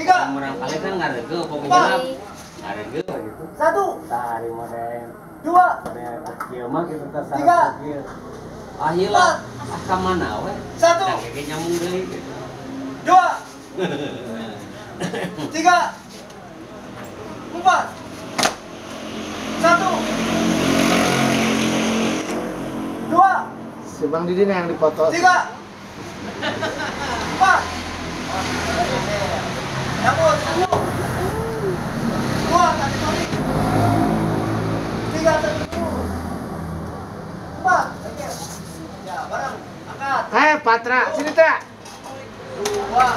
tiga. Orang paling kan ngarege pokoknya ngarege gitu. Satu. Tari modern. Dua. Modern kecil mah kita terserah. Tiga. Ahila ka mana we? Satu. Kayak nyambung deui gitu. Dua. Tiga. Empat. Satu. Dua. Si Bang Didin yang dipoto. Tiga. Empat. Cabut. Satu. Dua. Tarik balik. Tiga. Satu. Empat. Ya, bareng. Angkat. Patra, sini Tra. Dua.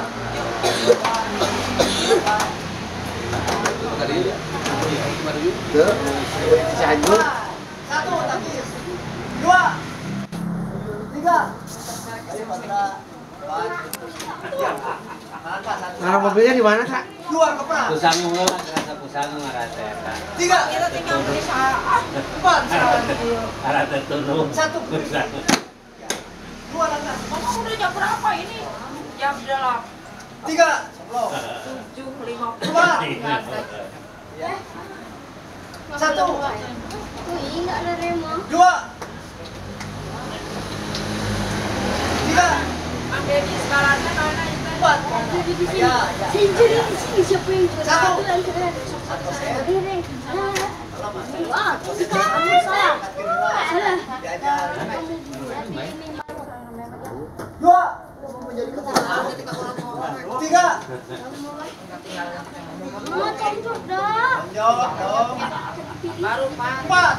Tuh, Cianjur. Satu. Takis. Dua. Tiga. Ayo, Patra. Ngarang mobilnya di mana, Kak? Dua kepala. Pusang heula rasa pusang ngarasa eta. Tiga. Kita tinggal berusaha. Empat. Arata turun. Satu. Dua langkah. Mama udah jam berapa ini? Jam 8. Tiga. Sebelum. 7.50. Empat. Satu. Enggak ada remo. Dua. Tiga. Ambil di skalanya mana itu? Empat. Jadi di sini. Ya, ya. Saya jadi di sini siapa yang juara? Satu. Satu sen. Ini. Wah, Satu. salah. Salah. Diajar. Dua. Tiga. Mau tonton dong. Tonjok dong. Baru Pak. Empat.